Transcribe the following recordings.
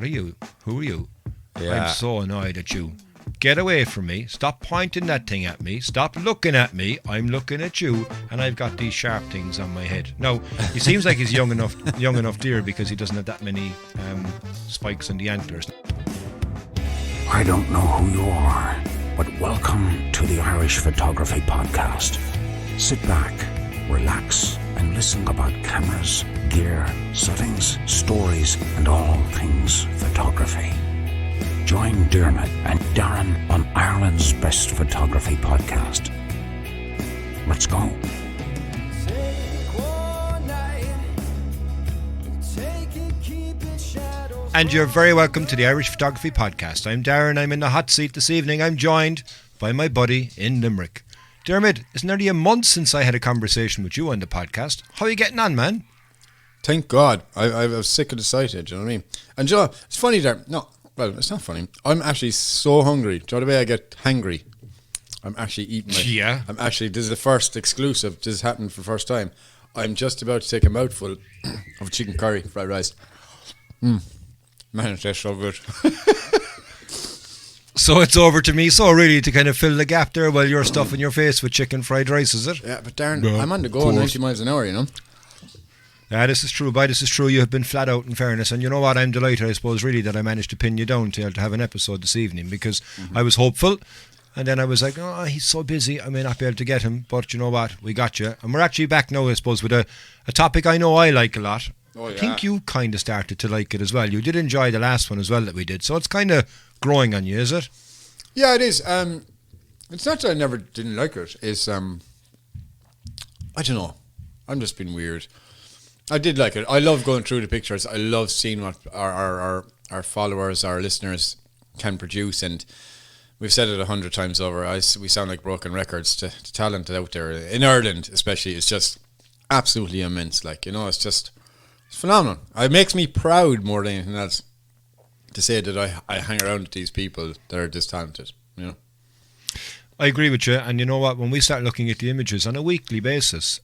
are you? Who are you? Yeah. I'm so annoyed at you. Get away from me. Stop pointing that thing at me. Stop looking at me. I'm looking at you, and I've got these sharp things on my head. Now, he seems like he's young enough deer, because he doesn't have that many spikes on the antlers. I don't know who you are, but welcome to the Irish Photography Podcast. Sit back, relax, and listen about cameras, gear, settings, stories, and all things photography. Join Diarmuid and Darren on Ireland's Best Photography Podcast. Let's go. And you're very welcome to the Irish Photography Podcast. I'm Darren. I'm in the hot seat this evening. I'm joined by my buddy in Limerick. Diarmuid, it's nearly a month since I had a conversation with you on the podcast. How are you getting on, man? Thank God. I was sick of the sight of it, do you know what I mean? And you know, it's funny there. No, well, it's not funny. I'm actually so hungry. Do you know the way I get hangry? I'm actually eating this is the first exclusive. This has happened for the first time. I'm just about to take a mouthful of chicken curry, fried rice. Man, it tastes so good. So it's over to me, so really, to kind of fill the gap there while you're stuffing your face with chicken fried rice, is it? Yeah, but Darren, I'm on the go 90 miles an hour, you know? Yeah, this is true. This is true. You have been flat out, in fairness. And you know what? I'm delighted, I suppose, really, that I managed to pin you down to have an episode this evening, because I was hopeful. And then I was like, oh, he's so busy, I may not be able to get him. But you know what? We got you. And we're actually back now, I suppose, with a topic I know I like a lot. Oh, yeah. I think you kind of started to like it as well. You did enjoy the last one as well that we did. So it's kind of growing on you, is it? Yeah, it is. It's not that I never didn't like it. It's, I don't know. I'm just being weird. I did like it. I love going through the pictures. I love seeing what our followers, our listeners can produce. And we've said it 100 times over. We sound like broken records to talent out there. In Ireland, especially, it's just absolutely immense. Like, you know, it's phenomenal. It makes me proud more than anything else to say that I hang around with these people that are this talented, you know. I agree with you. And you know what? When we start looking at the images on a weekly basis,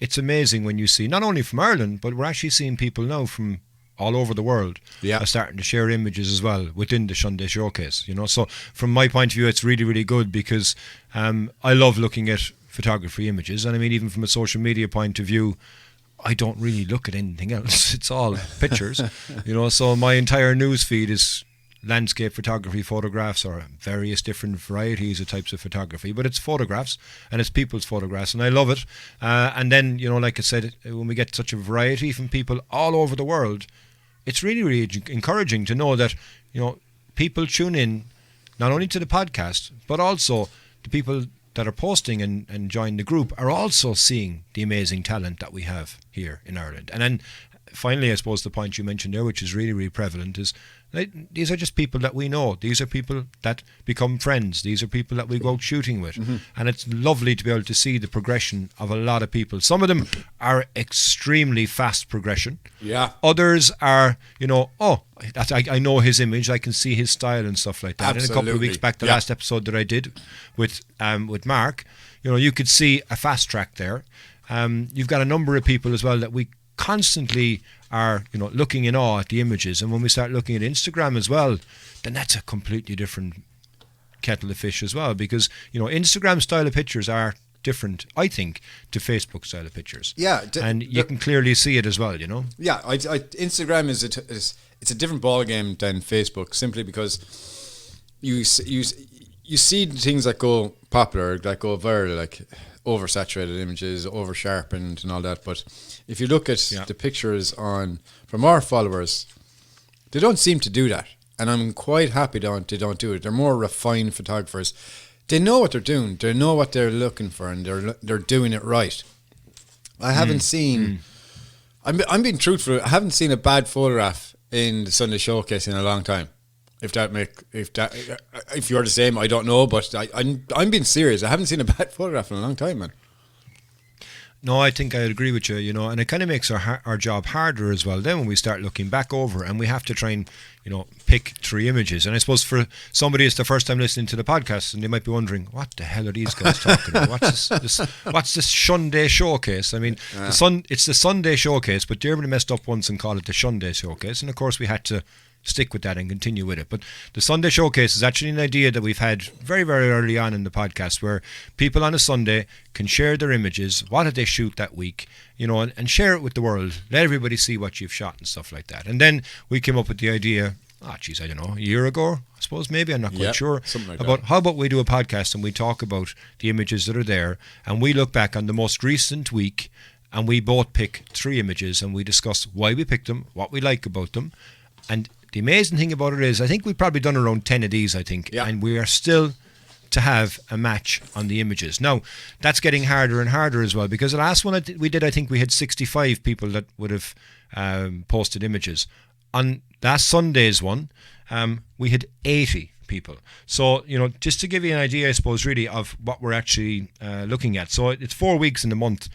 it's amazing when you see, not only from Ireland, but we're actually seeing people now from all over the world starting to share images as well within the Shunday showcase, you know. So from my point of view, it's really, really good, because I love looking at photography images. And I mean, even from a social media point of view, I don't really look at anything else. It's all pictures, you know. So my entire news feed is landscape photography photographs, or various different varieties of types of photography, but it's photographs, and it's people's photographs, and I love it. And then, you know, like I said, when we get such a variety from people all over the world, it's really, really encouraging to know that, you know, people tune in not only to the podcast, but also the people that are posting and join the group are also seeing the amazing talent that we have here in Ireland. And then finally, I suppose the point you mentioned there, which is really, really prevalent, is these are just people that we know. These are people that become friends. These are people that we go out shooting with. And it's lovely to be able to see the progression of a lot of people. Some of them are extremely fast progression. Yeah. Others are, you know, I know his image, I can see his style and stuff like that. Absolutely. And a couple of weeks back, the last episode that I did with Mark, you know, you could see a fast track there. You've got a number of people as well that we constantly are, you know, looking in awe at the images. And when we start looking at Instagram as well, then that's a completely different kettle of fish as well, because, you know, Instagram style of pictures are different, I think, to Facebook style of pictures. Yeah, and you can clearly see it as well, you know. Yeah, Instagram is it's a different ball game than Facebook, simply because you see things that go popular, that go viral, like oversaturated images, over sharpened and all that. But if you look at the pictures from our followers, they don't seem to do that, and I'm quite happy they don't do it. They're more refined photographers. They know what they're doing. They know what they're looking for, and they're doing it right. I haven't seen. I'm being truthful. I haven't seen a bad photograph in the Sunday showcase in a long time. If you're the same, I don't know, but I'm being serious. I haven't seen a bad photograph in a long time, man. No, I think I agree with you, you know, and it kind of makes our job harder as well then when we start looking back over and we have to try and, you know, pick 3 images. And I suppose for somebody it's the first time listening to the podcast and they might be wondering, what the hell are these guys talking about? What's this Shunday showcase? I mean, it's the Sunday showcase, but Diarmuid messed up once and called it the Shunday showcase, and of course we had to stick with that and continue with it. But the Sunday Showcase is actually an idea that we've had very, very early on in the podcast, where people on a Sunday can share their images, what did they shoot that week, and share it with the world. Let everybody see what you've shot and stuff like that. And then we came up with the idea, I don't know, a year ago, I suppose, maybe, I'm not quite sure, about how about we do a podcast and we talk about the images that are there, and we look back on the most recent week, and we both pick 3 images and we discuss why we picked them, what we like about them. And the amazing thing about it is, I think we've probably done around 10 of these, and we are still to have a match on the images. Now, that's getting harder and harder as well, because the last one we did, I think we had 65 people that would have posted images. On last Sunday's one, we had 80 people. So, just to give you an idea, I suppose, really, of what we're actually looking at. So it's 4 weeks in the month.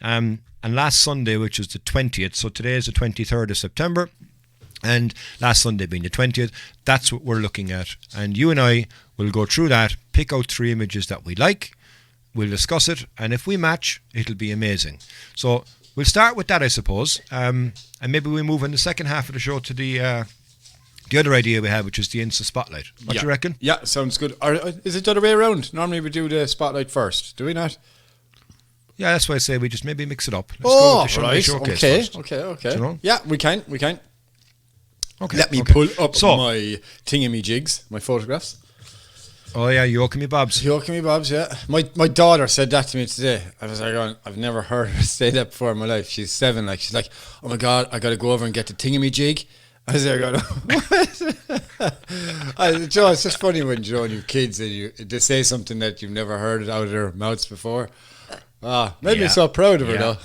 And last Sunday, which was the 20th, so today is the 23rd of September, and last Sunday being the 20th, that's what we're looking at. And you and I will go through that, pick out 3 images that we like, we'll discuss it, and if we match, it'll be amazing. So we'll start with that, I suppose, and maybe we move in the second half of the show to the other idea we have, which is the Insta Spotlight. What do you reckon? Yeah, sounds good. Or is it the other way around? Normally we do the Spotlight first, do we not? Yeah, that's why I say we just maybe mix it up. Let's go with the Shunday Showcase first. Okay. You know? Yeah, we can. Okay. Let me pull up my thingy-me-jigs, my photographs. Oh yeah, you owe me bobs. Yeah. My daughter said that to me today. I was like, I've never heard her say that before in my life. She's 7. She's like, oh my God, I got to go over and get the thingy-me-jig. I was like, what? Joe, it's just funny when you kids and they say something that you've never heard out of their mouths before. Made me so proud of her though,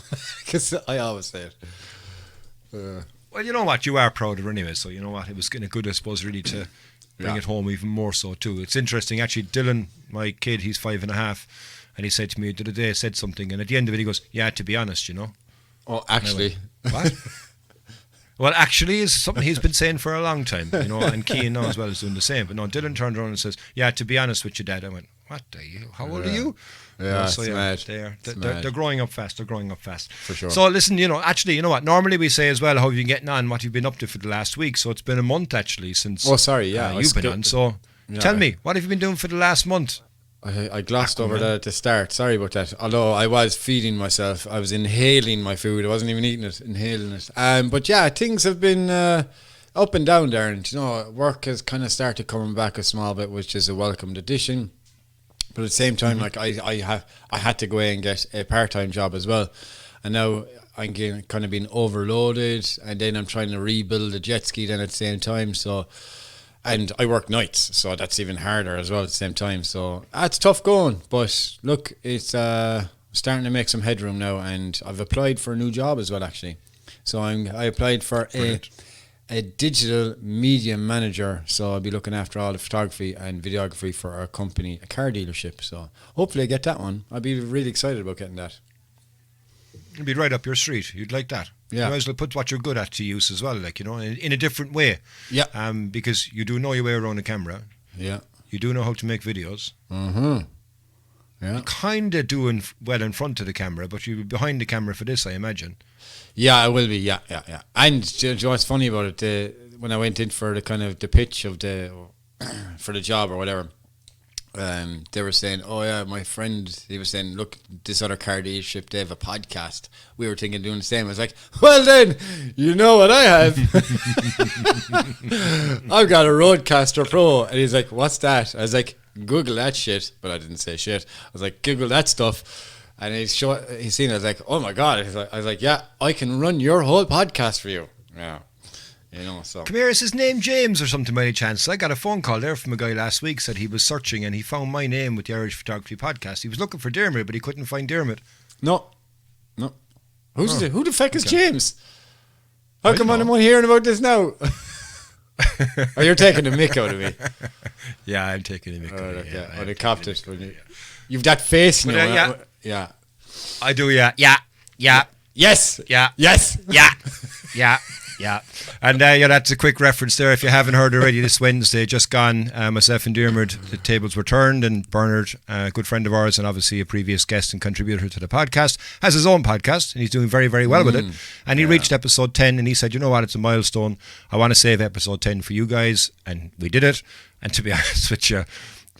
because I always say it. Well, you know what, you are proud of her anyway, so you know what, it was kind of good, I suppose, really to bring it home even more so too. It's interesting, actually, Dylan, my kid, he's 5.5, and he said to me the other day, said something, and at the end of it he goes, yeah, to be honest, Oh, actually. What? Well, actually is something he's been saying for a long time, and Keane now as well is doing the same. But no, Dylan turned around and says, yeah, to be honest with you, Dad. I went, what are you? How old are you? Yeah, so mad. They're growing up fast. For sure. So listen, actually, you know what? Normally we say as well, how have you been getting on, what you've been up to for the last week. So it's been a month actually since. Oh, sorry, yeah. You've been on. So tell me, what have you been doing for the last month? I glossed over that at the start. Sorry about that. Although I was feeding myself, I was inhaling my food. I wasn't even eating it, inhaling it. But yeah, things have been up and down, Darren. Work has kind of started coming back a small bit, which is a welcomed addition. But at the same time, I had to go away and get a part-time job as well, and now I'm kind of being overloaded, and then I'm trying to rebuild a jet ski then at the same time. So, and I work nights, so that's even harder as well at the same time. So it's tough going, but look, it's starting to make some headroom now, and I've applied for a new job as well actually. So I applied for a digital media manager, so I'll be looking after all the photography and videography for our company, a car dealership. So hopefully I get that one. I'll be really excited about getting that. It'd be right up your street. You'd like that. Yeah. You might as well put what you're good at to use as well, in a different way. Yeah. Because you do know your way around a camera. Yeah. You do know how to make videos. Mm-hmm. Yeah. You're kind of doing well in front of the camera, but you'll be behind the camera for this, I imagine. Yeah, I will be. Yeah. And do you know what's funny about it? When I went in for the kind of the pitch of for the job or whatever, they were saying, oh yeah, my friend, he was saying, look, this other car dealership, they have a podcast. We were thinking of doing the same. I was like, well then, you know what I have. I've got a Roadcaster Pro. And he's like, what's that? I was like, Google that shit. But I didn't say shit. I was like, Google that stuff. And he's seen it. I was like, oh my God. I was like, yeah, I can run your whole podcast for you. Yeah. So. Come here, is his name James or something by any chance? I got a phone call there from a guy last week, said he was searching and he found my name with the Irish Photography Podcast. He was looking for Diarmuid, but he couldn't find Diarmuid. No. Who the fuck is James? How come I'm only hearing about this now? Oh, you're taking the mick out of me. Yeah, I'm taking the mick out of you. I copped it. You've that face now. I do, yeah. Yeah. Yes. Yeah. Yes. Yeah. Yeah. Yeah, and that's a quick reference there. If you haven't heard already, this Wednesday, just gone, myself and Diarmuid, the tables were turned, and Bernard, a good friend of ours and obviously a previous guest and contributor to the podcast, has his own podcast, and he's doing very, very well with it. And he reached episode 10, and he said, you know what, it's a milestone. I want to save episode 10 for you guys, and we did it. And to be honest with you,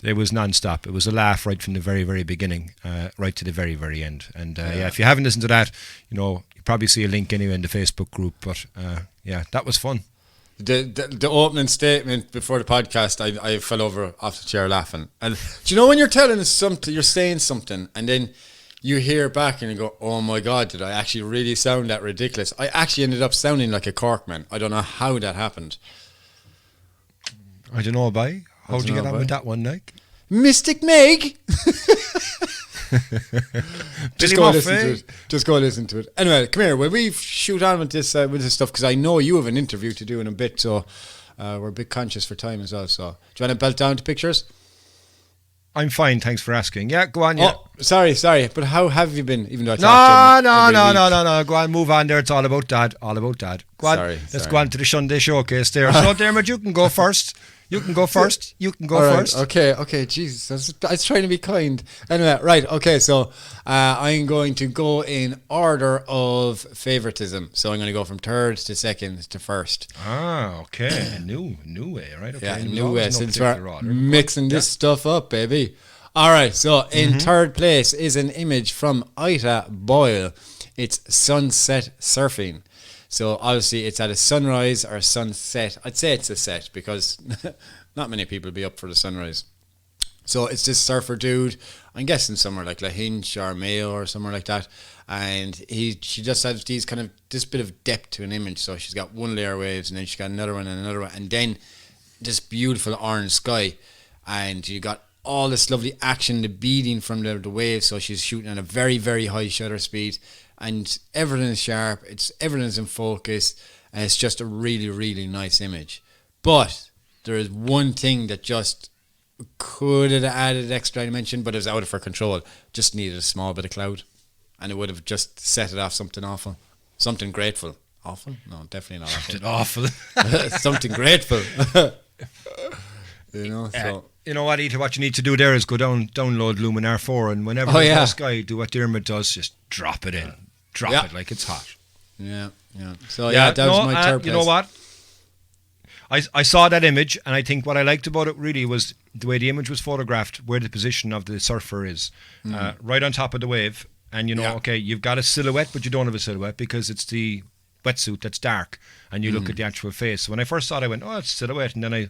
it was non-stop. It was a laugh right from the very, very beginning, right to the very, very end. And if you haven't listened to that, you probably see a link anyway in the Facebook group. But that was fun. The opening statement before the podcast, I fell over off the chair laughing. And do you know when you're telling us something, you're saying something, and then you hear back and you go, "Oh my God, did I actually really sound that ridiculous?" I actually ended up sounding like a Corkman. I don't know how that happened. I don't know, bye. How'd you get on with that one, Nick? Mystic Meg. Just go listen to it. Anyway, come here. Will we shoot on with this stuff? Because I know you have an interview to do in a bit, so we're a bit conscious for time as well. So, do you want to belt down to pictures? I'm fine, thanks for asking. Yeah, go on. Yeah. Oh, sorry. But how have you been? Even though I talked to him No. Go on, move on. There, it's all about Dad. Go on. Let's go on to the Shunday showcase there. So, Diarmuid, you can go first. You can go first. Okay, Jesus. I was trying to be kind. Anyway, right, okay, so I'm going to go in order of favoritism. So I'm going to go from third to second to first. Ah, okay. A new way, right? Okay. Yeah, new way, since we're mixing this stuff up, baby. All right, so in third place is an image from Ita Boyle. It's sunset surfing. So obviously it's at a sunrise or a sunset. I'd say it's a set because not many people be up for the sunrise. So it's this surfer dude, I'm guessing somewhere like Lahinch or Mayo or somewhere like that. And she just has this bit of depth to an image. So she's got one layer of waves, and then she's got another one and another one, and then this beautiful orange sky. And you got all this lovely action, the beating from the waves. So she's shooting at a very, very high shutter speed. And everything is sharp, everything's in focus, and it's just a really, really nice image. But there is one thing that just could have added extra dimension, but it was out of her control. Just needed a small bit of cloud, and it would have just set it off something awful. Something grateful. Awful? No, definitely not awful. Something awful. Something grateful. So... You know what, Ita, what you need to do there is go download Luminar 4, and whenever there's a sky, do what Diarmuid does, just drop it in. Drop it like it's hot. Yeah. So that was my third place. You know what? I saw that image, and I think what I liked about it really was the way the image was photographed, where the position of the surfer is, right on top of the wave. And okay, you've got a silhouette, but you don't have a silhouette because it's the wetsuit that's dark, and you look at the actual face. So when I first saw it, I went, oh, it's silhouette, and then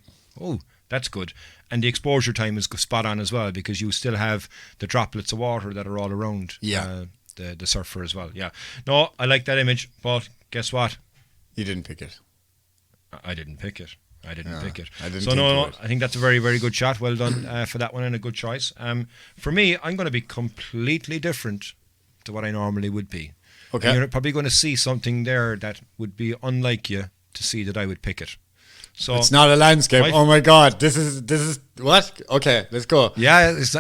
that's good. And the exposure time is spot on as well, because you still have the droplets of water that are all around the surfer as well. Yeah. No, I like that image, but guess what? You didn't pick it. I didn't pick it. I didn't So I think that's a very, very good shot. Well done for that one, and a good choice. For me, I'm going to be completely different to what I normally would be. Okay. And you're probably going to see something there that would be unlike you to see that I would pick it. So it's not a landscape. Oh my God! This is what? Okay, let's go. Yeah, it's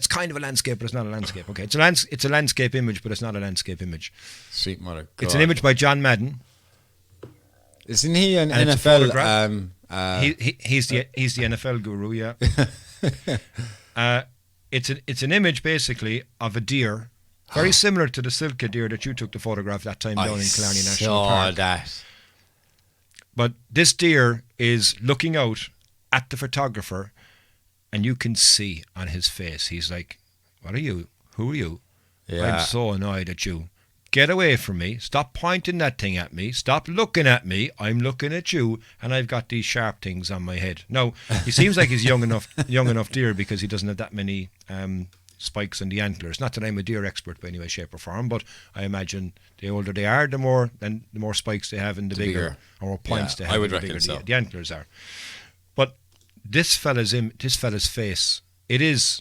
kind of a landscape, but it's not a landscape. Okay, it's a landscape image, but it's not a landscape image. Sweet mother. It's an image by John Madden. Isn't he an NFL? He's the NFL guru. Yeah. It's an image basically of a deer, very similar to the Silka deer that you took the photograph that time down in Killarney National Park. That. But this deer is looking out at the photographer, and you can see on his face, he's like, what are you? Who are you? Yeah. I'm so annoyed at you. Get away from me. Stop pointing that thing at me. Stop looking at me. I'm looking at you, and I've got these sharp things on my head. Now, he seems like he's young enough deer, because he doesn't have that many spikes on the antlers. Not that I'm a deer expert by any way, shape or form, but I imagine the older they are, the more spikes they have, and the bigger or more points they have, I would the bigger so. the antlers are. But this fella's face, it is,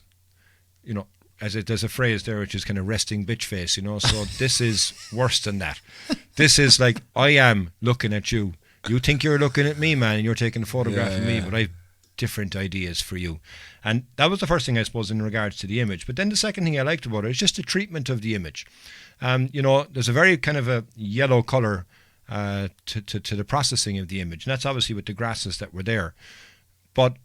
there's a phrase there which is kind of resting bitch face, so this is worse than that. This is like, I am looking at you. You think you're looking at me, man, and you're taking a photograph of me, but I've different ideas for you. And that was the first thing, I suppose, in regards to the image. But then the second thing I liked about it is just the treatment of the image. There's a very kind of a yellow colour to the processing of the image. And that's obviously with the grasses that were there. But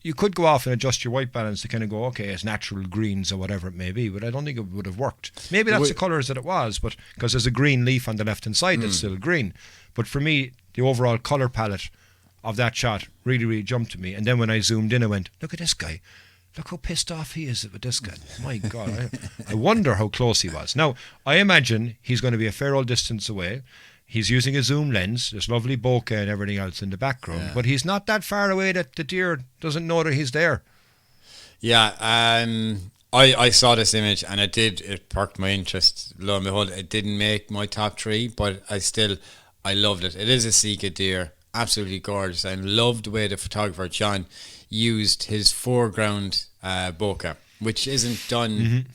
you could go off and adjust your white balance to kind of go, okay, it's natural greens or whatever it may be, but I don't think it would have worked. Maybe that's the colours that it was, but because there's a green leaf on the left-hand side that's still green. But for me, the overall colour palette of that shot really, really jumped to me. And then when I zoomed in, I went, look at this guy. Look how pissed off he is with this guy. My God, I wonder how close he was. Now, I imagine he's going to be a fair old distance away. He's using a zoom lens. There's lovely bokeh and everything else in the background. But he's not that far away that the deer doesn't know that he's there. Yeah, I saw this image and it perked my interest. Lo and behold, it didn't make my top 3, but I loved it. It is a Sika deer. Absolutely gorgeous. I loved the way the photographer, John, used his foreground bokeh, which isn't done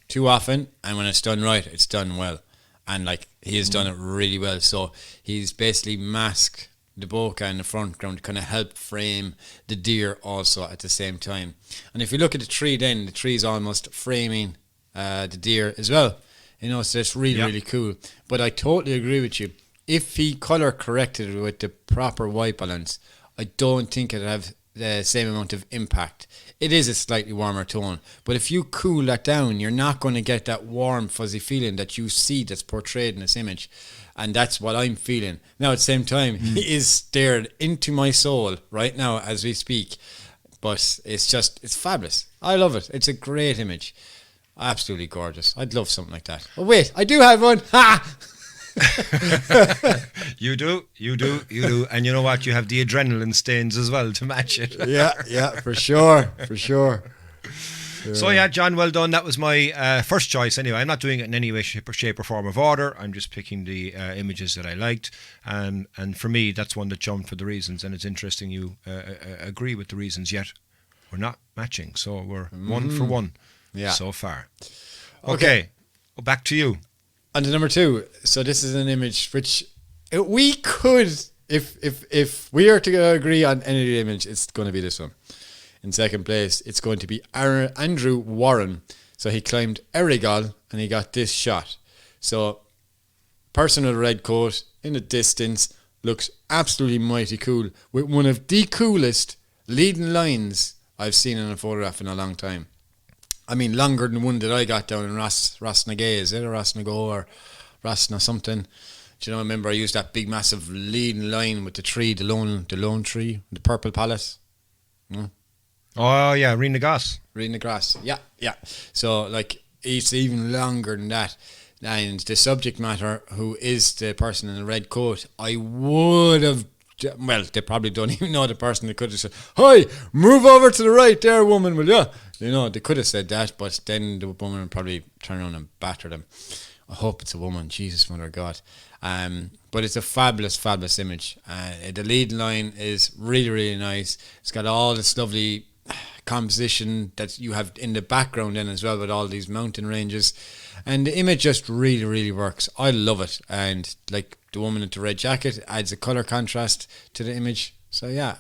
too often. And when it's done right, it's done well. And like he has done it really well. So he's basically masked the bokeh in the front ground to kind of help frame the deer also at the same time. And if you look at the tree, then the tree's almost framing the deer as well. You know, so it's really, really cool. But I totally agree with you. If he colour corrected it with the proper white balance, I don't think it'd have the same amount of impact. It is a slightly warmer tone, but if you cool that down, you're not going to get that warm, fuzzy feeling that you see that's portrayed in this image. And that's what I'm feeling. Now, at the same time, he is stared into my soul right now as we speak. But it's fabulous. I love it. It's a great image. Absolutely gorgeous. I'd love something like that. Oh, wait, I do have one. Ha! You do. And you know what? You have the adrenaline stains as well to match it. yeah, for sure. So yeah, John, well done. That was my first choice anyway. I'm not doing it in any way, shape or form of order. I'm just picking the images that I liked. And for me, that's one that jumped for the reasons. And it's interesting you agree with the reasons, yet we're not matching. So we're 1 for 1 so far. Okay. Well, back to you. And to number 2. So this is an image which we could, if we are to agree on any image, it's going to be this one. In second place, it's going to be Andrew Warren. So he climbed Errigal and he got this shot. So person with a red coat in the distance looks absolutely mighty cool with one of the coolest leading lines I've seen in a photograph in a long time. I mean, longer than one that I got down in Rosnagay, is it? Or Rosnago or Rosna something. Do you know, I remember I used that big massive leading line with the tree, the lone tree, the purple palace. No? Oh, yeah, Rena Goss. Yeah. So, like, it's even longer than that. And the subject matter, who is the person in the red coat, I would have, well, they probably don't even know the person. They could have said, "Hi, move over to the right there, woman, will you?" You know, they could have said that, but then the woman would probably turn around and batter them. I hope it's a woman, Jesus, mother of God. But it's a fabulous, fabulous image. The lead line is really, really nice. It's got all this lovely composition that you have in the background then as well, with all these mountain ranges. And the image just really, really works. I love it. And like the woman in the red jacket adds a colour contrast to the image. So yeah.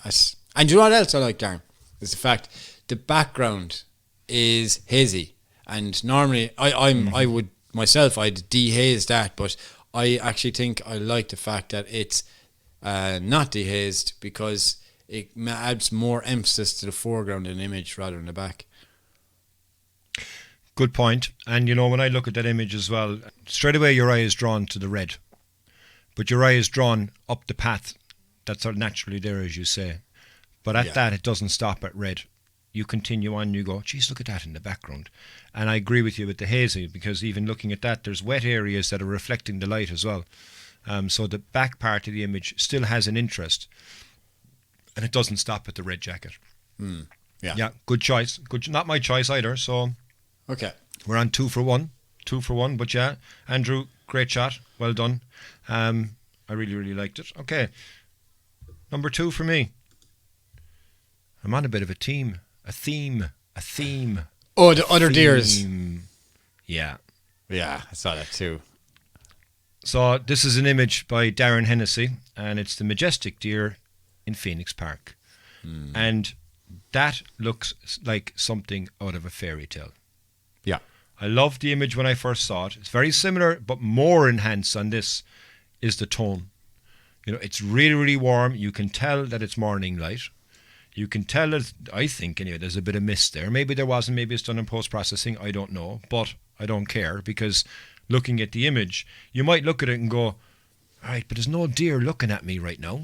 And you know what else I like, Darren? Is the fact the background is hazy. And normally I would myself, I'd dehaze that, but I actually think I like the fact that it's not dehazed, because it adds more emphasis to the foreground in the image rather than the back. Good point. And you know, when I look at that image as well, straight away your eye is drawn to the red, but your eye is drawn up the path that's naturally there, as you say. But at that, it doesn't stop at red. You continue on, you go, geez, look at that in the background. And I agree with you with the hazy, because even looking at that, there's wet areas that are reflecting the light as well. So the back part of the image still has an interest, and it doesn't stop at the red jacket. Yeah, good choice. Good, not my choice either. So okay, we're on 2 for 1. 2 for 1. But yeah, Andrew, great shot. Well done. I really, really liked it. Okay, number 2 for me. I'm on a bit of a theme. Oh, the other deers. Yeah, I saw that too. So this is an image by Darren Hennessy, and it's the majestic deer in Phoenix Park. And that looks like something out of a fairy tale. Yeah. I loved the image when I first saw it. It's very similar, but more enhanced on this is the tone. It's really, really warm. You can tell that it's morning light. You can tell that, I think, anyway, there's a bit of mist there. Maybe there wasn't. Maybe it's done in post-processing. I don't know. But I don't care, because looking at the image, you might look at it and go, all right, but there's no deer looking at me right now.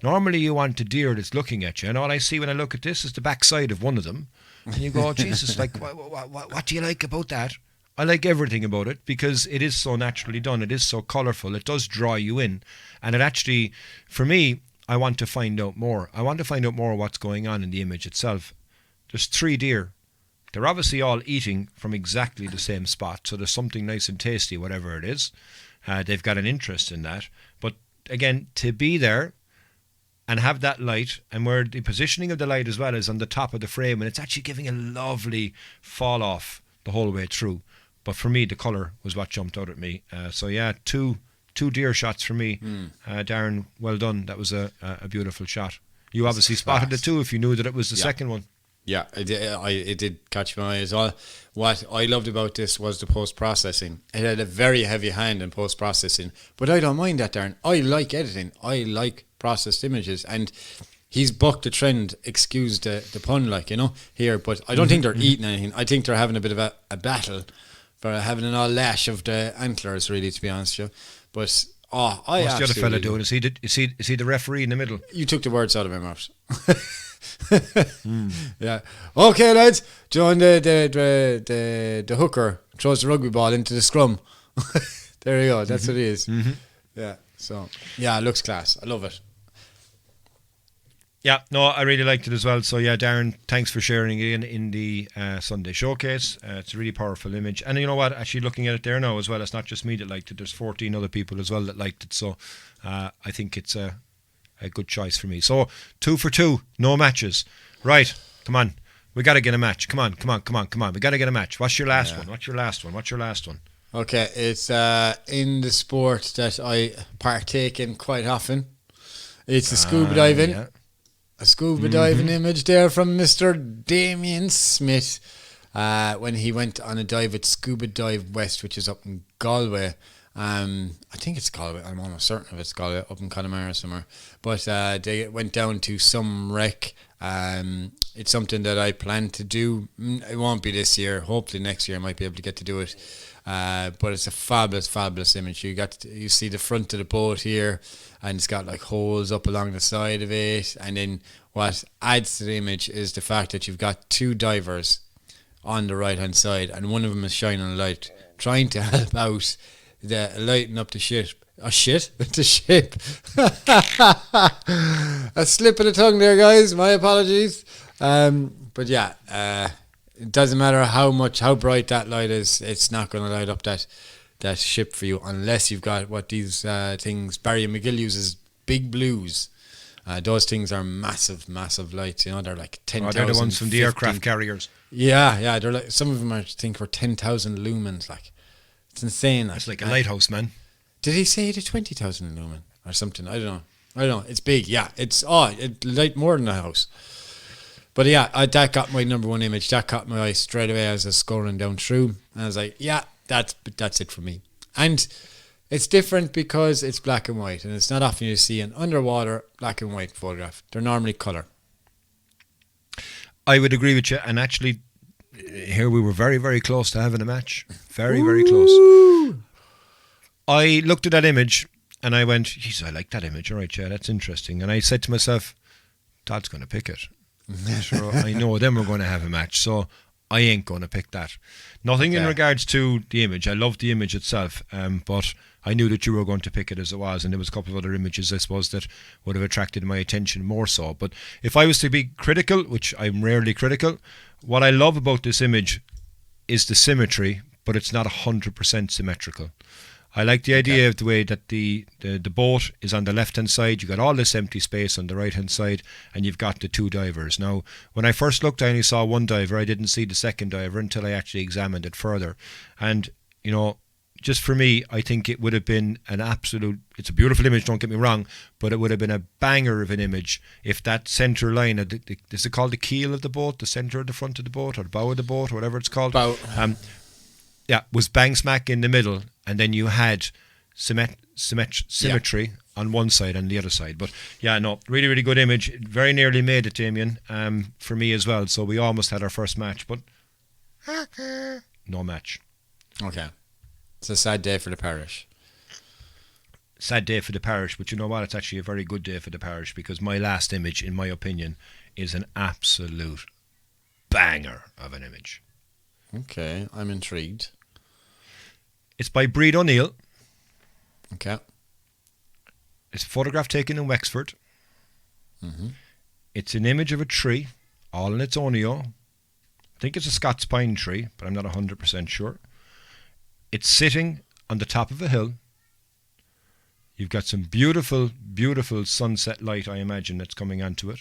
Normally you want a deer that's looking at you. And all I see when I look at this is the backside of one of them. And you go, Jesus, like, what do you like about that? I like everything about it, because it is so naturally done. It is so colourful. It does draw you in. And it actually, for me, I want to find out more. I want to find out more what's going on in the image itself. There's 3 deer. They're obviously all eating from exactly the same spot. So there's something nice and tasty, whatever it is. They've got an interest in that. But again, to be there and have that light, and where the positioning of the light as well is on the top of the frame, and it's actually giving a lovely fall off the whole way through. But for me, the colour was what jumped out at me. So yeah, two deer shots for me. Darren, well done. That was a beautiful shot. You obviously spotted it too, if you knew that it was the second one. Yeah, it did catch my eye as well. What I loved about this was the post-processing. It had a very heavy hand in post-processing, but I don't mind that, Darren. I like editing. I like processed images, and he's bucked the trend, excuse the pun, here, but I don't think they're eating anything. I think they're having a bit of a battle for having an all lash of the antlers, really, to be honest with you. But what's the other fella doing? Is he the referee in the middle? You took the words out of my mouth. Yeah. Okay, lads. John, the hooker throws the rugby ball into the scrum. There you go. That's what it is. Yeah. So yeah, it looks class. I love it. Yeah, no, I really liked it as well. So yeah, Darren, thanks for sharing it in the Sunday showcase. It's a really powerful image. And you know what, actually looking at it there now as well, it's not just me that liked it. There's 14 other people as well that liked it. So I think it's a good choice for me. So 2 for 2, no matches. Right, come on. We got to get a match. Come on. We got to get a match. What's your last one? What's your last one? Okay, it's in the sport that I partake in quite often. It's the scuba diving. Yeah. A scuba diving image there from Mr. Damien Smith when he went on a dive at Scuba Dive West, which is up in Galway. I think it's Galway. I'm almost certain of it's Galway, up in Connemara somewhere. But they went down to some wreck. It's something that I plan to do. It won't be this year. Hopefully next year I might be able to get to do it. But it's a fabulous image. You see the front of the boat here, and it's got like holes up along the side of it. And then what adds to the image is the fact that you've got 2 divers on the right hand side, and one of them is shining a light, trying to help out lighting up the ship. The ship. A slip of the tongue there, guys. My apologies. But yeah, it doesn't matter how bright that light is. It's not going to light up that ship for you unless you've got what these things Barry McGill uses, big blues. Those things are massive lights. They're like 10,000. They're the ones from the aircraft carriers. Yeah. They're like, some of them I think were 10,000 lumens. Like, it's insane. It's like a lighthouse, man. Did he say the 20,000 lumen or something? I don't know. It's big. Yeah, it light more than a house. But yeah, that got my number one image. That caught my eye straight away as I was scrolling down through, and I was like, yeah, that's it for me. And it's different because it's black and white, and it's not often you see an underwater black and white photograph. They're normally colour. I would agree with you, and actually, here we were very, very close to having a match. Very, very close. I looked at that image and I went, geez, I like that image. All right, yeah, that's interesting. And I said to myself, Todd's going to pick it. So I know them are going to have a match, so I ain't going to pick that. Nothing in regards to the image. I love the image itself, but I knew that you were going to pick it as it was, and there was a couple of other images, I suppose, that would have attracted my attention more so. But if I was to be critical, which I'm rarely critical, what I love about this image is the symmetry, but it's not 100% symmetrical. I like the idea of the way that the boat is on the left-hand side. You've got all this empty space on the right-hand side, and you've got the 2 divers. Now, when I first looked, I only saw 1 diver. I didn't see the second diver until I actually examined it further. And, just for me, I think it would have been it's a beautiful image, don't get me wrong, but it would have been a banger of an image if that centre line, is it called the keel of the boat, the centre of the front of the boat, or the bow of the boat, or whatever it's called? Bow. Was bang smack in the middle, and then you had symmetry on one side and the other side. But yeah, no, really, really good image. Very nearly made it, Damien, for me as well. So we almost had our first match, but no match. Okay. It's a sad day for the parish. Sad day for the parish, but you know what? It's actually a very good day for the parish, because my last image, in my opinion, is an absolute banger of an image. Okay, I'm intrigued. It's by Breed O'Neill. Okay. It's a photograph taken in Wexford. Mm-hmm. It's an image of a tree, all in its onio. I think it's a Scots pine tree, but I'm not 100% sure. It's sitting on the top of a hill. You've got some beautiful, beautiful sunset light, I imagine, that's coming onto it.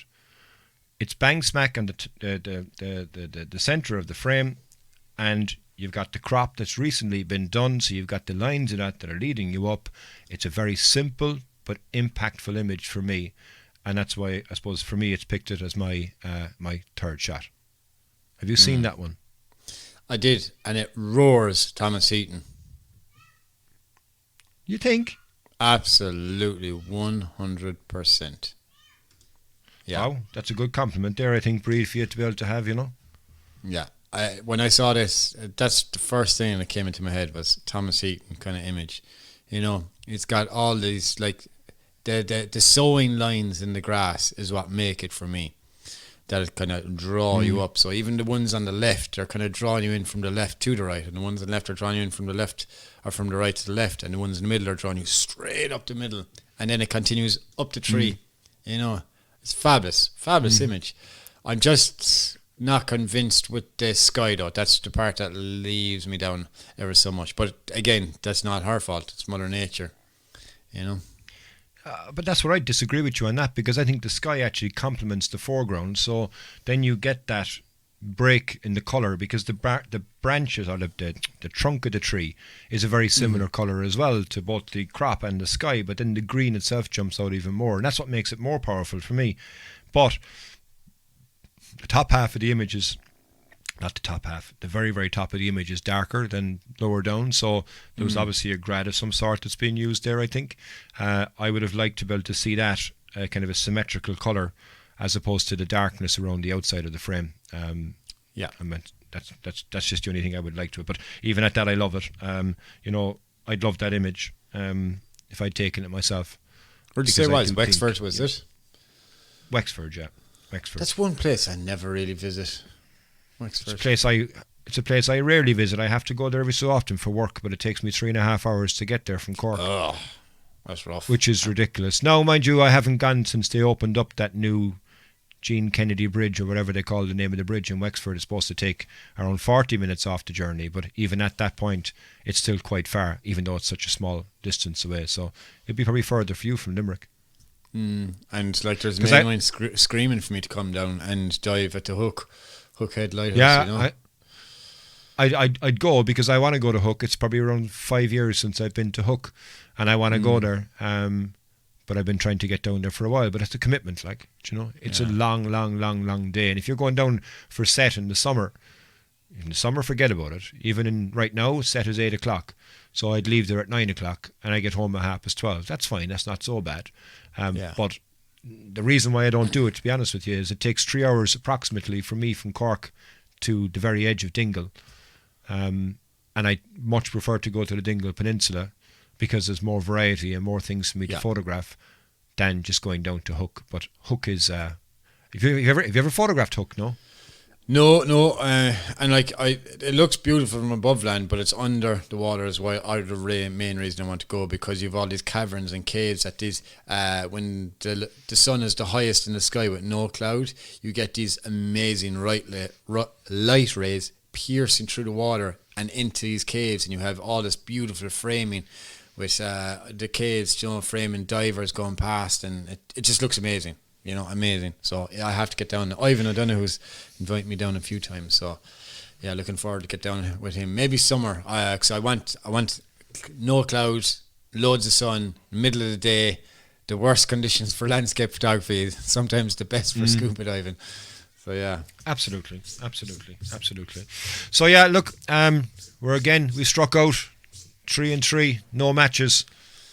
It's bang smack on the centre of the frame, and you've got the crop that's recently been done, so you've got the lines in that are leading you up. It's a very simple but impactful image for me, and that's why I suppose for me it's picked it as my third shot. Have you seen that one? I did, and it roars Thomas Heaton. You think? Absolutely, 100%. Yeah. Wow, that's a good compliment there, I think, Breed, for you to be able to have, you know? Yeah. When I saw this, that's the first thing that came into my head was Thomas Heaton kind of image. You know, it's got all these, like, the sewing lines in the grass is what make it for me. That kind of draw you up. So even the ones on the left are kind of drawing you in from the left to the right, and the ones on the left are drawing you in from the left or from the right to the left, and the ones in the middle are drawing you straight up the middle, and then it continues up the tree. You know, it's fabulous image. I'm just not convinced with the sky though. That's the part that leaves me down ever so much. But again, that's not her fault. It's Mother Nature, you know. But that's where I disagree with you on that, because I think the sky actually complements the foreground. So then you get that break in the colour, because the branches or the trunk of the tree is a very similar colour as well to both the crop and the sky. But then the green itself jumps out even more, and that's what makes it more powerful for me. But the top half of the image is not the top half. The very, very top of the image is darker than lower down. So there was obviously a grad of some sort that's being used there, I think. I would have liked to be able to see that kind of a symmetrical colour as opposed to the darkness around the outside of the frame. Yeah. I mean, that's just the only thing I would like to it. But even at that, I love it. You know, I'd love that image if I'd taken it myself. Where'd you say it was? Wexford, was it? Wexford, yeah. Wexford. That's one place I never really visit. Wexford. It's a place I rarely visit. I have to go there every so often for work, but it takes me 3.5 hours to get there from Cork. Oh, that's rough. Which is ridiculous. Now, mind you, I haven't gone since they opened up that new Jean Kennedy Bridge, or whatever they call the name of the bridge in Wexford. It's supposed to take around 40 minutes off the journey, but even at that point, it's still quite far, even though it's such a small distance away. So it'd be probably further for you from Limerick. And like there's mainline screaming for me to come down and dive at the Hookhead Lighthouse. Yeah, you know? I'd go, because I want to go to Hook. It's probably around 5 years since I've been to Hook, and I want to go there. But I've been trying to get down there for a while. But it's a commitment, like, you know. It's a long day. And if you're going down for Sept in the summer, forget about it. Even right now, Sept is 8 o'clock. So I'd leave there at 9 o'clock, and I get home at 12:30. That's fine. That's not so bad. But the reason why I don't do it, to be honest with you, is it takes 3 hours approximately for me from Cork to the very edge of Dingle. And I much prefer to go to the Dingle Peninsula, because there's more variety and more things for me to photograph than just going down to Hook. But Hook is... have you ever photographed Hook, no? No, and like it looks beautiful from above land, but it's under the water is why the main reason I want to go, because you've all these caverns and caves at these when the sun is the highest in the sky with no cloud, you get these amazing light rays piercing through the water and into these caves, and you have all this beautiful framing with the caves, you know, framing divers going past, and it just looks amazing. You know, amazing. So I have to get down. Ivan O'Donoghue who's invited me down a few times. So yeah, looking forward to get down with him. Maybe summer. Because I want no clouds, loads of sun, middle of the day. The worst conditions for landscape photography. Sometimes the best for scuba diving. So yeah, absolutely. So yeah, look, we struck out 3-3, no matches.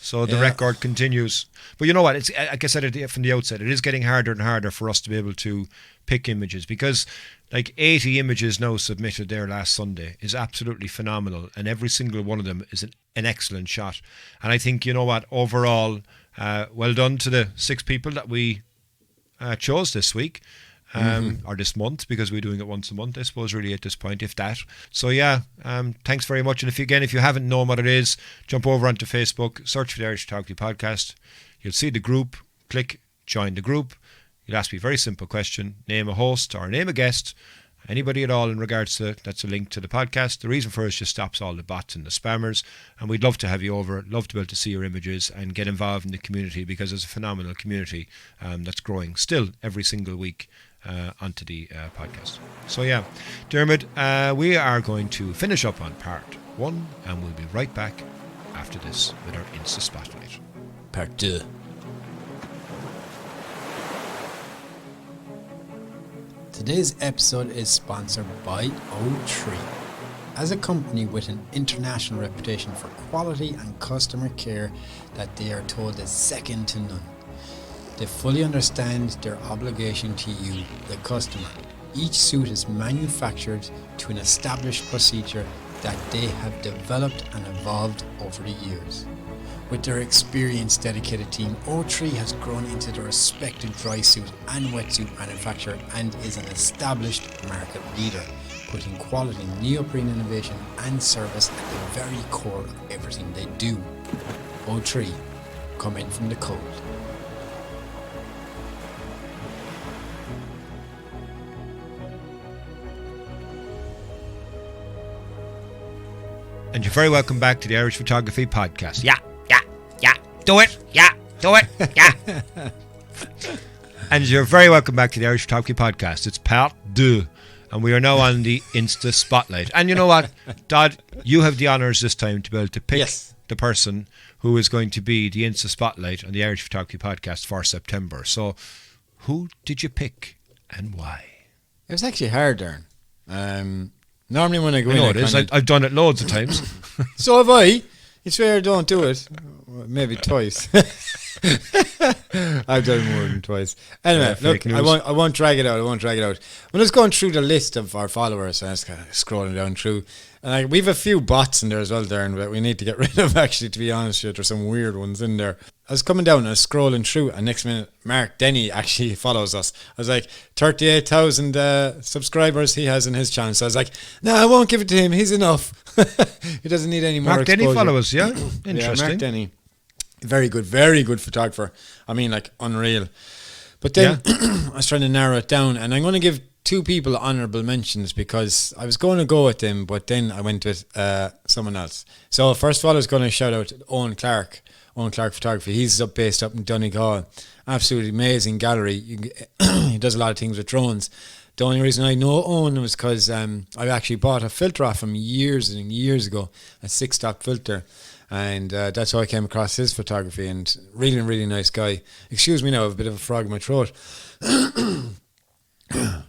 So the record continues. But you know what? It's, like I said from the outset, it is getting harder and harder for us to be able to pick images, because like 80 images now submitted there last Sunday is absolutely phenomenal, and every single one of them is an excellent shot. And I think, you know what, overall, well done to the 6 people that we chose this week. Or this month, because we're doing it once a month, I suppose, really, at this point, if that. So yeah, thanks very much. And if you haven't known what it is, jump over onto Facebook, search for the Irish Photography Podcast. You'll see the group, click join the group. You'll ask me a very simple question: name a host or name a guest, anybody at all in regards to that's a link to the podcast. The reason for it just stops all the bots and the spammers, and we'd love to have you over, love to be able to see your images and get involved in the community, because it's a phenomenal community that's growing still every single week onto the podcast. So yeah, Diarmuid, we are going to finish up on part 1, and we'll be right back after this with our Insta Spotlight. Part 2. Today's episode is sponsored by O3. As a company with an international reputation for quality and customer care that they are told is second to none, they fully understand their obligation to you, the customer. Each suit is manufactured to an established procedure that they have developed and evolved over the years. With their experienced, dedicated team, O3 has grown into the respected dry suit and wetsuit manufacturer and is an established market leader, putting quality, neoprene innovation and service at the very core of everything they do. O3, come in from the cold. And you're very welcome back to the Irish Photography Podcast. Yeah. Do it. And you're very welcome back to the Irish Photography Podcast. It's part 2. And we are now on the Insta Spotlight. And you know what, Dodd, you have the honours this time to be able to pick the person who is going to be the Insta Spotlight on the Irish Photography Podcast for September. So who did you pick and why? It was actually hard, Darren. Normally when I go I know it is. I've done it loads of times. So have I. You swear don't do it. Maybe twice. I've done more than twice. Anyway, look, I won't drag it out. When I was going through the list of our followers, I was kind of scrolling down through, and we have a few bots in there as well, Darren, that we need to get rid of, actually, to be honest with you. There's some weird ones in there. I was coming down and I was scrolling through, and next minute, Mark Denny actually follows us. I was like, 38,000 subscribers he has in his channel. So I was like, no, I won't give it to him. He's enough. He doesn't need any more Mark exposure. Denny follows, yeah? Interesting. Yeah, Mark Denny. Very good photographer. I mean, like, unreal. But then I was trying to narrow it down, and I'm going to give 2 people honourable mentions, because I was going to go with them, but then I went with someone else. So first of all, I was going to shout out Owen Clark Photography. He's based up in Donegal. Absolutely amazing gallery. He does a lot of things with drones. The only reason I know Owen was because I actually bought a filter off him years and years ago, a 6-stop filter. And that's how I came across his photography, and really, really nice guy. Excuse me now, I have a bit of a frog in my throat.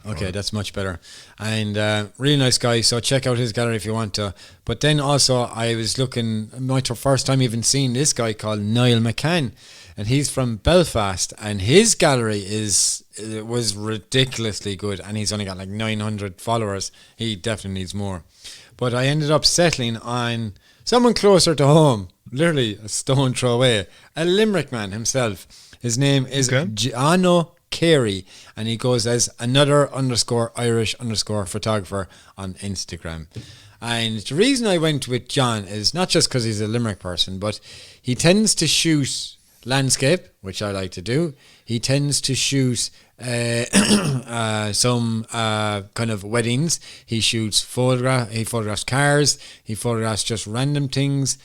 Okay, that's much better. And really nice guy, so check out his gallery if you want to. But then also I was looking, my first time even seeing this guy called Niall McCann, and he's from Belfast, and his gallery was ridiculously good, and he's only got like 900 followers. He definitely needs more. But I ended up settling on someone closer to home, literally a stone throw away, a Limerick man himself. His name is Gianno Carey, and he goes as _Irish_photographer on Instagram. And the reason I went with John is not just because he's a Limerick person, but he tends to shoot landscape, which I like to do. He tends to shoot some kind of weddings. He shoots he photographs cars, he photographs just random things,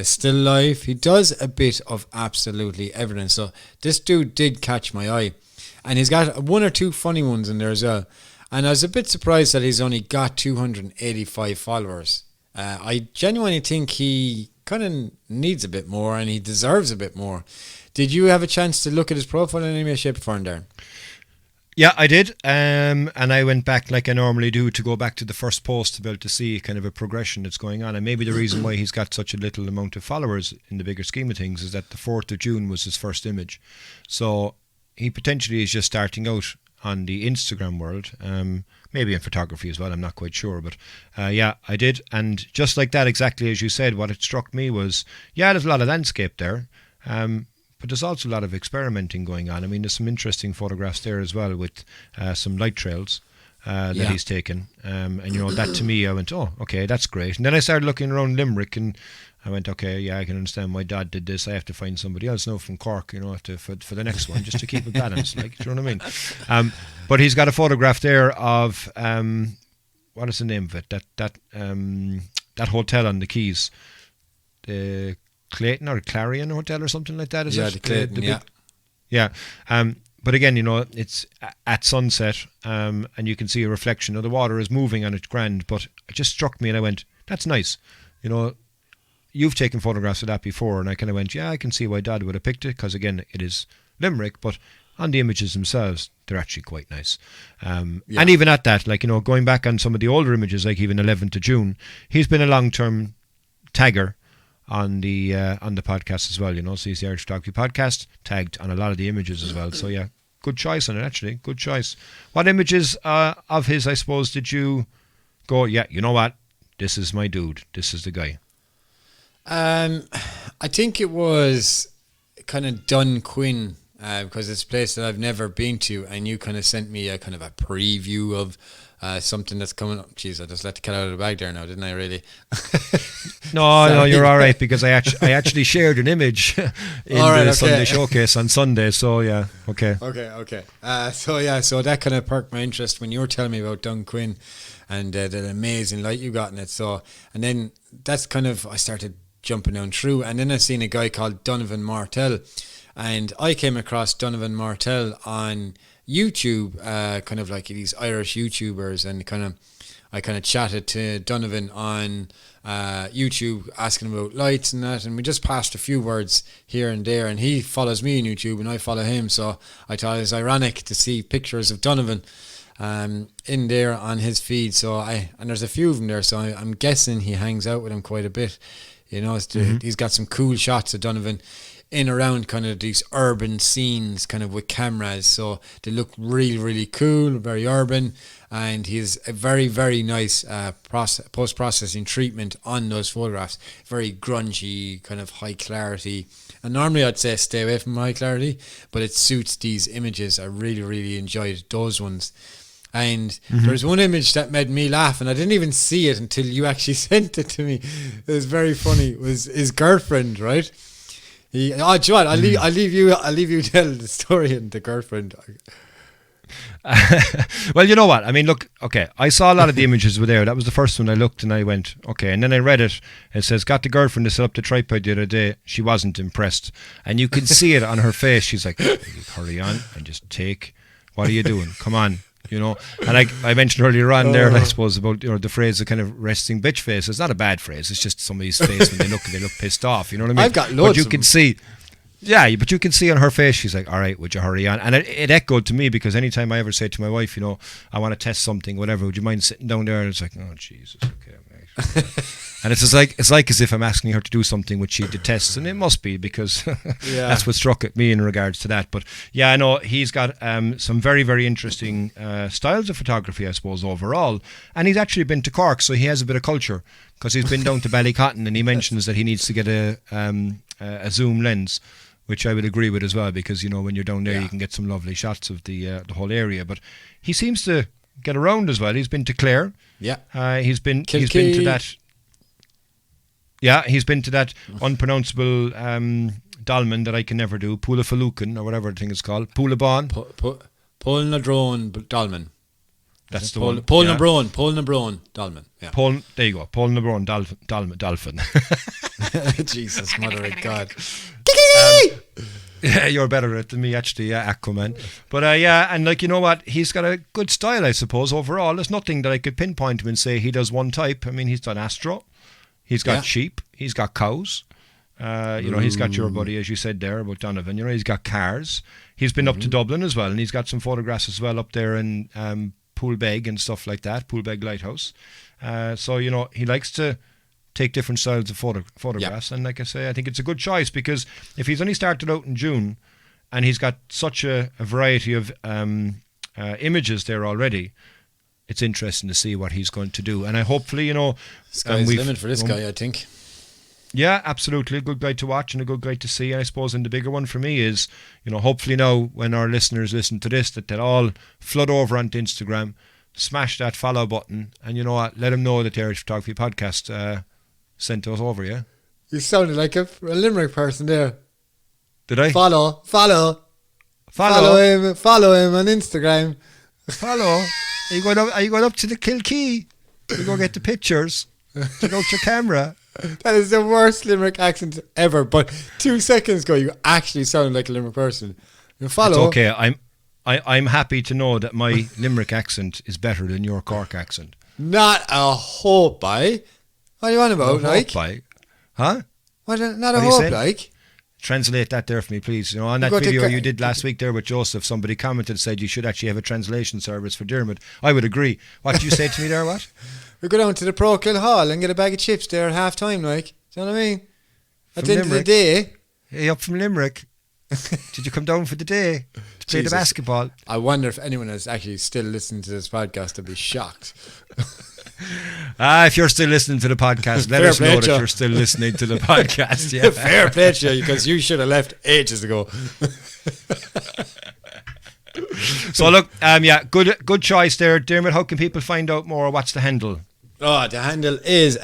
still life. He does a bit of absolutely everything. So this dude did catch my eye, and he's got 1 or 2 funny ones in there as well. And I was a bit surprised that he's only got 285 followers. I genuinely think he kind of needs a bit more, and he deserves a bit more. Did you have a chance to look at his profile in any way, shape or form, Darren? Yeah, I did, and I went back like I normally do to go back to the first post to be able to see kind of a progression that's going on, and maybe the reason why he's got such a little amount of followers in the bigger scheme of things is that the 4th of June was his first image, so he potentially is just starting out on the Instagram world, maybe in photography as well, I'm not quite sure, but yeah, I did, and just like that, exactly as you said, what it struck me was, yeah, there's a lot of landscape there, but there's also a lot of experimenting going on. I mean, there's some interesting photographs there as well with some light trails that he's taken. And, you know, that to me, I went, oh, okay, that's great. And then I started looking around Limerick and I went, okay, yeah, I can understand my dad did this. I have to find somebody else now from Cork, you know, for the next one, just to keep it balanced, like, do you know what I mean? But he's got a photograph there of, what is the name of it? That hotel on the Keys. The Clayton or Clarion Hotel or something like that, is it? The Clayton, yeah. But again, you know, it's at sunset, and you can see a reflection of the water is moving on it, grand, but it just struck me and I went, that's nice. You know, you've taken photographs of that before, and I kind of went, yeah, I can see why Dad would have picked it, because again, it is Limerick, but on the images themselves, they're actually quite nice. And even at that, like, you know, going back on some of the older images, like even 11th of June, he's been a long-term tagger on the podcast as well, you know, so he's the Irish Photography Podcast, tagged on a lot of the images as well, so yeah, good choice on it, actually, good choice. What images of his, I suppose, did you go, yeah, you know what, this is my dude, this is the guy? I think it was kind of Dunquin, because it's a place that I've never been to, and you kind of sent me a kind of a preview of something that's coming up. Jeez, I just let the cat out of the bag there now, didn't I, really? No, you're all right, because I actually shared an image in Sunday Showcase on Sunday, so yeah, okay. So that kind of perked my interest when you were telling me about Dunquin and the amazing light you got in it. So, and then that's kind of, I started jumping down through, and then I seen a guy called Donovan Martell, and I came across Donovan Martell on YouTube, kind of like these Irish YouTubers, and I kind of chatted to Donovan on YouTube, asking about lights and that, and we just passed a few words here and there, and he follows me on YouTube and I follow him, so I thought it was ironic to see pictures of Donovan in there on his feed, and there's a few of them there, so I'm guessing he hangs out with him quite a bit, you know. He's got some cool shots of Donovan in around kind of these urban scenes kind of with cameras, so they look really, really cool, very urban, and he's a very, very nice post-processing treatment on those photographs, very grungy, kind of high clarity, and normally I'd say stay away from high clarity, but it suits these images. I really, really enjoyed those ones. And there's one image that made me laugh, and I didn't even see it until you actually sent it to me. It was very funny. It was his girlfriend, right? John, I'll leave you tell the story and the girlfriend. Well, you know what? I mean, look, okay, I saw a lot of the images were there. That was the first one I looked, and I went, okay. And then I read it. It says, got the girlfriend to set up the tripod the other day. She wasn't impressed. And you can see it on her face. She's like, hurry on and just take. What are you doing? Come on. You know, and I mentioned earlier on there, I suppose, about, you know, the phrase, the kind of resting bitch face. It's not a bad phrase. It's just somebody's face when they look pissed off. You know what I mean? I've got loads. But you can see, but you can see on her face, she's like, all right, would you hurry on? And it echoed to me, because anytime I ever say to my wife, you know, I want to test something, whatever, would you mind sitting down there? And it's like, oh Jesus, okay, mate. And it's like as if I'm asking her to do something which she detests, and it must be, because that's what struck at me in regards to that. But yeah, I know he's got some very, very interesting styles of photography, I suppose, overall. And he's actually been to Cork, so he has a bit of culture, because he's been down to Ballycotton, and he mentions that he needs to get a zoom lens, which I would agree with as well, because, you know, when you're down there, you can get some lovely shots of the whole area. But he seems to get around as well. He's been to Clare. Yeah. He's been to that. Yeah, he's been to that unpronounceable dolmen that I can never do, Pulafalucan, or whatever the thing is called, Pulabon. Polnadrone dolmen. That's the one. Polnabron dolmen. Yeah. There you go, Polnabron dolphin. Jesus, mother of God. Yeah, you're better at it than me, actually, Aquaman. But and like, you know what, he's got a good style, I suppose, overall. There's nothing that I could pinpoint him and say he does one type. I mean, he's done Astro. He's got sheep. He's got cows. He's got your buddy, as you said there, about Donovan. He's got cars. He's been up to Dublin as well, and he's got some photographs as well up there in Poolbeg and stuff like that, Poolbeg Lighthouse. So he likes to take different styles of photographs, and like I say, I think it's a good choice, because if he's only started out in June and he's got such a variety of images there already, it's interesting to see what he's going to do. And I hopefully, sky's the limit for this guy, I think. Yeah, absolutely. A good guy to watch and a good guy to see. And I suppose, and the bigger one for me is, hopefully now when our listeners listen to this, that they'll all flood over onto Instagram, smash that follow button, and let them know that the Irish Photography Podcast sent us over, yeah? You sounded like a Limerick person there. Did I? Follow him on Instagram. Follow. Are you going up to the Kilkee? You go get the pictures. Take out your camera. That is the worst Limerick accent ever. But 2 seconds ago, you actually sounded like a Limerick person. You follow. It's okay. I'm happy to know that my Limerick accent is better than your Cork accent. Not a hope, by. What are you on about, like? Huh? Not a hope, like? Translate that there for me, please. On that video you did last week there with Joseph, somebody commented and said you should actually have a translation service for Diarmuid. I would agree. What did you say to me there, what? We go down to the Procol Hall and get a bag of chips there at half time, like. Do you know what I mean? At the end of the day. Hey, up from Limerick. Did you come down for the day to play the basketball? I wonder if anyone is actually still listening to this podcast. They'll be shocked. If you're still listening to the podcast, let us know that you're still listening to the podcast. Yeah. Fair play to you, because you should have left ages ago. So look, good choice there, Diarmuid. How can people find out more? What's the handle? Oh, the handle is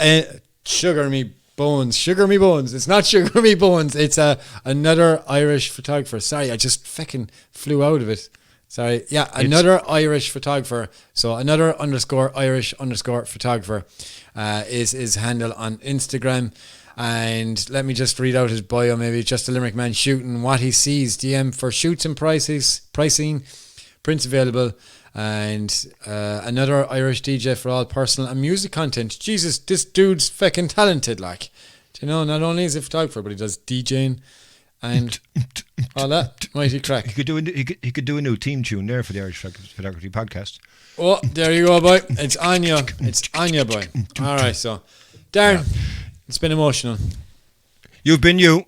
Sugar Me Bones. Sugar Me Bones. It's not Sugar Me Bones. It's another Irish photographer. Sorry, I just fucking flew out of it. Sorry. Yeah, another Irish photographer. So another _Irish_photographer is his handle on Instagram. And let me just read out his bio, maybe. Just a Limerick man shooting what he sees. DM for shoots and pricing, prints available. And another Irish DJ for all personal and music content. Jesus, this dude's fucking talented, like. Do you know, not only is he a photographer, but he does DJing and all that. Mighty crack. He could do a new theme tune there for the Irish Photography Podcast. Oh, there you go, boy. It's Anya. It's Anya, boy. All right, so Darren, it's been emotional. You've been you.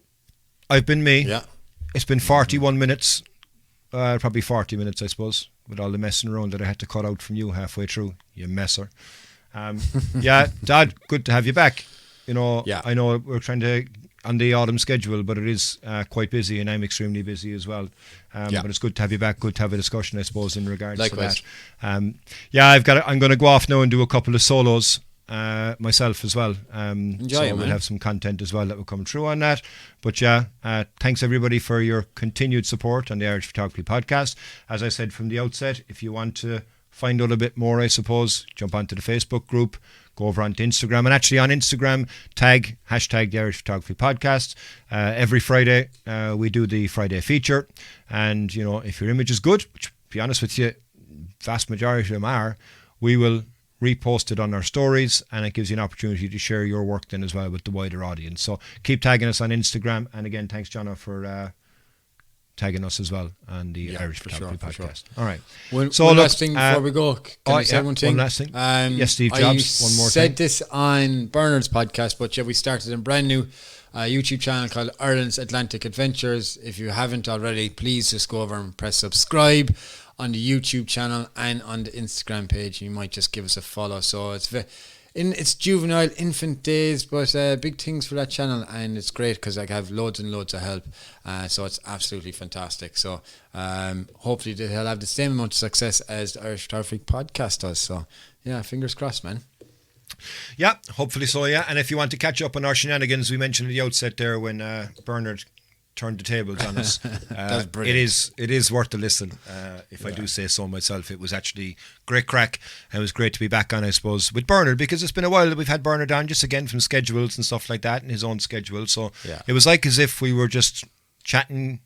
I've been me. Yeah. It's been 41 minutes. Probably 40 minutes, I suppose, with all the messing around that I had to cut out from you halfway through. You messer. Dad, good to have you back. I know we're trying to on the autumn schedule, but it is quite busy, and I'm extremely busy as well. But it's good to have you back. Good to have a discussion, I suppose, in regards to that. I'm going to go off now and do a couple of solos myself as well. We'll have some content as well that will come through on that. But thanks everybody for your continued support on the Irish Photography Podcast. As I said from the outset, if you want to find out a bit more, I suppose, jump onto the Facebook group, go over onto Instagram, and actually on Instagram, hashtag the Irish Photography Podcast. Every Friday, we do the Friday feature. And, if your image is good, which, to be honest with you, vast majority of them are, we will repost it on our stories, and it gives you an opportunity to share your work then as well with the wider audience. So keep tagging us on Instagram. And again, thanks, Jono, for tagging us as well on the Irish Photography Podcast. Sure. All right. One last thing before we go. Can I say one thing? One last thing. Yes, Steve Jobs. One more thing. I said this on Bernard's podcast, but we started a brand new YouTube channel called Ireland's Atlantic Adventures. If you haven't already, please just go over and press subscribe on the YouTube channel and on the Instagram page. You might just give us a follow. So it's in its juvenile infant days, but big things for that channel, and it's great because I have loads and loads of help. So it's absolutely fantastic. So hopefully they'll have the same amount of success as the Irish Photography Podcast does. So fingers crossed, man. Yeah, hopefully so. Yeah, and if you want to catch up on our shenanigans, we mentioned at the outset there when Bernard turned the tables on us. That's brilliant. It is worth a listen. I do say so myself. It was actually great crack, and it was great to be back on, I suppose, with Bernard, because it's been a while that we've had Bernard on, just again from schedules and stuff like that, and his own schedule. So it was like as if we were just chatting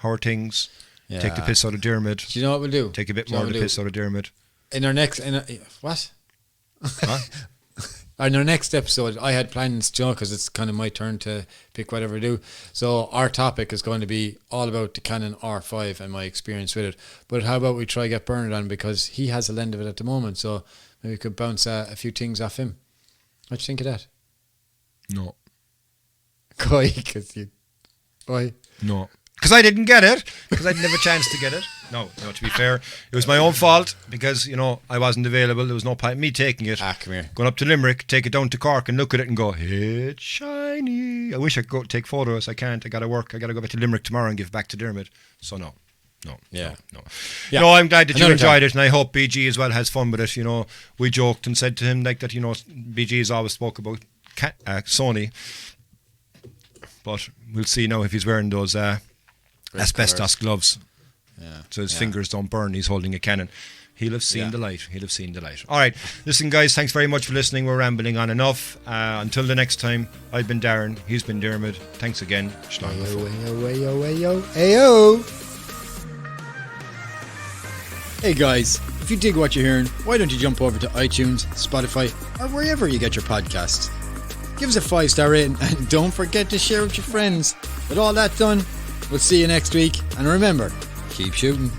our things. Take the piss out of Diarmuid. Do you know what we'll do? Take a bit more of the piss out of Diarmuid. In our next what? Huh? In our next episode, I had plans, because it's kind of my turn to pick whatever I do. So our topic is going to be all about the Canon R5 and my experience with it. But how about we try get Bernard on, because he has a lens of it at the moment. So maybe we could bounce a few things off him. What do you think of that? No. Why? No. Because I didn't get it. Because I didn't have a chance to get it. No, to be fair, it was my own fault because, I wasn't available. There was no point in me taking it. Come here. Going up to Limerick, take it down to Cork and look at it and go, it's shiny. I wish I could go take photos. I can't. I got to work. I got to go back to Limerick tomorrow and give it back to Diarmuid. So no. Yeah. No, I'm glad that you enjoyed it, and I hope BG as well has fun with it. We joked and said to him that, BG has always spoke about Sony. But we'll see now if he's wearing those asbestos gloves. Yeah. So his fingers don't burn. He's holding a Canon. He'll have seen the light. All right. Listen, guys, thanks very much for listening. We're rambling on enough. Until the next time, I've been Darren. He's been Diarmuid. Thanks again. Hey guys, if you dig what you're hearing, why don't you jump over to iTunes, Spotify, or wherever you get your podcasts. Give us a 5-star rating and don't forget to share with your friends. With all that done, we'll see you next week. And remember, keep shooting.